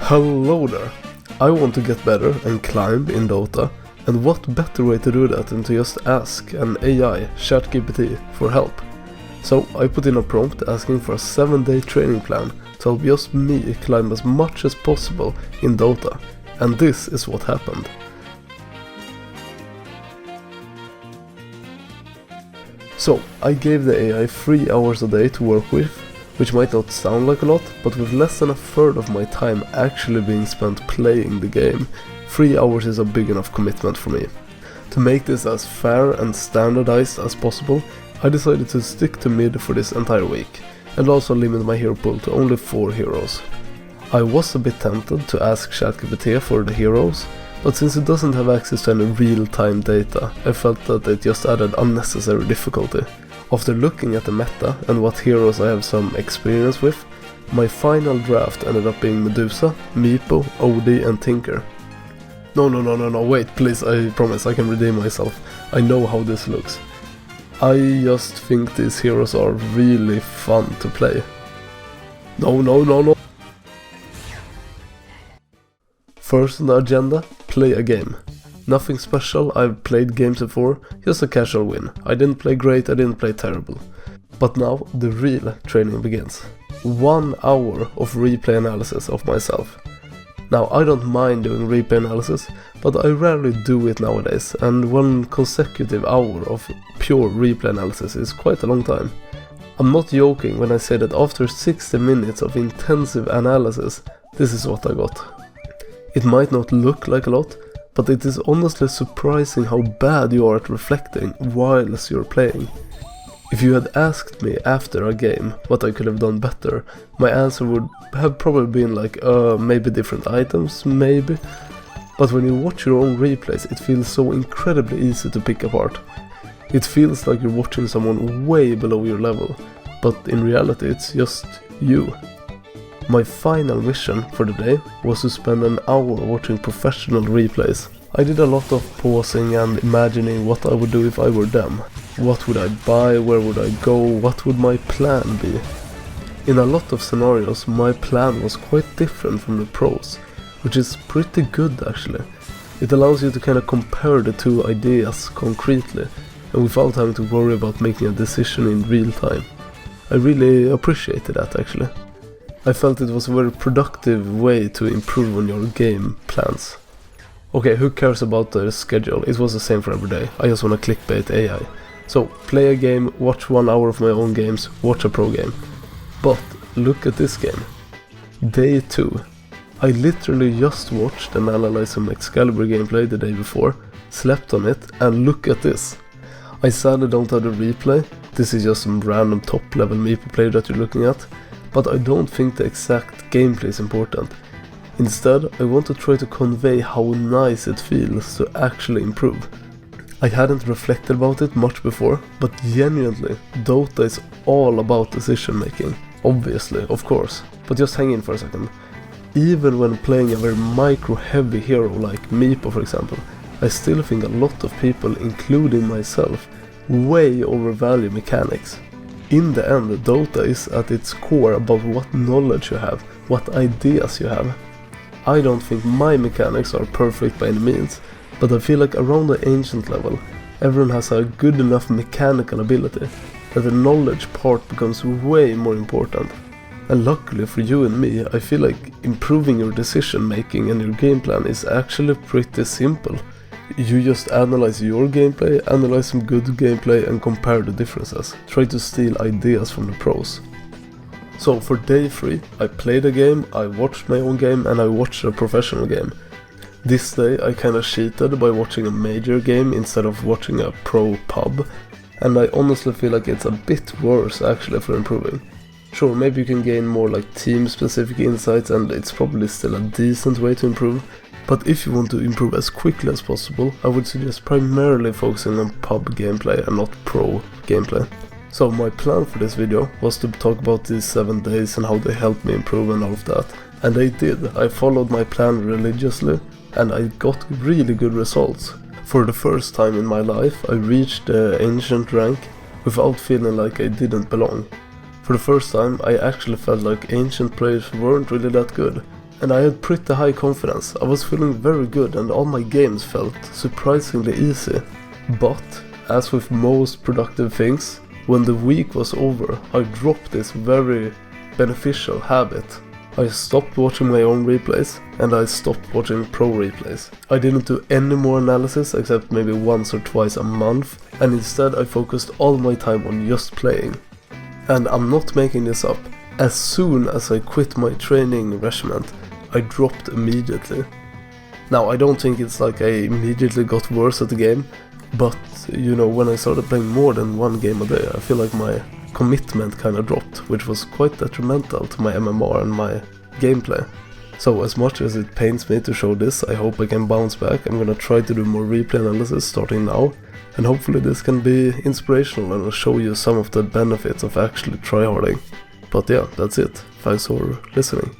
Hello there! I want to get better and climb in Dota, and what better way to do that than to just ask an AI, ChatGPT, for help? So I put in a prompt asking for a 7-day training plan to help just me climb as much as possible in Dota, and this is what happened. So I gave the AI 3 hours a day to work with, which might not sound like a lot, but with less than a third of my time actually being spent playing the game, 3 hours is a big enough commitment for me. To make this as fair and standardized as possible, I decided to stick to mid for this entire week, and also limit my hero pool to only 4 heroes. I was a bit tempted to ask ChatGPT for the heroes, but since it doesn't have access to any real-time data, I felt that it just added unnecessary difficulty. After looking at the meta and what heroes I have some experience with, my final draft ended up being Medusa, Meepo, OD and Tinker. No, wait, please, I promise I can redeem myself. I know how this looks. I just think these heroes are really fun to play. No. First on the agenda, play a game. Nothing special, I've played games before, just a casual win. I didn't play great, I didn't play terrible. But now the real training begins. 1 hour of replay analysis of myself. Now I don't mind doing replay analysis, but I rarely do it nowadays, and 1 consecutive hour of pure replay analysis is quite a long time. I'm not joking when I say that after 60 minutes of intensive analysis, this is what I got. It might not look like a lot, but it is honestly surprising how bad you are at reflecting whilst you're playing. If you had asked me after a game what I could have done better, my answer would have probably been like, maybe different items, maybe. But when you watch your own replays, it feels so incredibly easy to pick apart. It feels like you're watching someone way below your level, but in reality it's just you. My final mission for the day was to spend an hour watching professional replays. I did a lot of pausing and imagining what I would do if I were them. What would I buy, where would I go, what would my plan be? In a lot of scenarios my plan was quite different from the pros, which is pretty good actually. It allows you to kind of compare the two ideas concretely, and without having to worry about making a decision in real time. I really appreciated that actually. I felt it was a very productive way to improve on your game plans. Okay, who cares about the schedule? It was the same for every day. I just wanna clickbait AI. So, play a game, watch 1 hour of my own games, watch a pro game. But, look at this game. Day 2. I literally just watched and analyzed some Excalibur gameplay the day before, slept on it, and look at this. I sadly don't have the replay. This is just some random top level Meepo player that you're looking at. But I don't think the exact gameplay is important. Instead, I want to try to convey how nice it feels to actually improve. I hadn't reflected about it much before, but genuinely, Dota is all about decision making. Obviously, of course, but just hang in for a second. Even when playing a very micro heavy hero like Meepo for example, I still think a lot of people, including myself, way overvalue mechanics. In the end, Dota is at its core about what knowledge you have, what ideas you have. I don't think my mechanics are perfect by any means, but I feel like around the ancient level, everyone has a good enough mechanical ability that the knowledge part becomes way more important. And luckily for you and me, I feel like improving your decision making and your game plan is actually pretty simple. You just analyze your gameplay, analyze some good gameplay and compare the differences. Try to steal ideas from the pros. So for day 3, I played a game, I watched my own game and I watched a professional game. This day I kinda cheated by watching a major game instead of watching a pro pub, and I honestly feel like it's a bit worse actually for improving. Sure, maybe you can gain more like team specific insights and it's probably still a decent way to improve. But if you want to improve as quickly as possible, I would suggest primarily focusing on pub gameplay and not pro gameplay. So my plan for this video was to talk about these 7 days and how they helped me improve and all of that. And I did. I followed my plan religiously and I got really good results. For the first time in my life, I reached the ancient rank without feeling like I didn't belong. For the first time, I actually felt like ancient players weren't really that good. and I had pretty high confidence. I was feeling very good and all my games felt surprisingly easy. But, as with most productive things, when the week was over, I dropped this very beneficial habit. I stopped watching my own replays, and I stopped watching pro replays. I didn't do any more analysis except maybe once or twice a month, and instead I focused all my time on just playing. And I'm not making this up. As soon as I quit my training regimen, I dropped immediately. Now, I don't think it's like I immediately got worse at the game, but you know, when I started playing more than one game a day, I feel like my commitment kinda dropped, which was quite detrimental to my MMR and my gameplay. So as much as it pains me to show this, I hope I can bounce back. I'm gonna try to do more replay analysis starting now, and hopefully this can be inspirational and show you some of the benefits of actually tryharding. But yeah, that's it. Thanks for listening.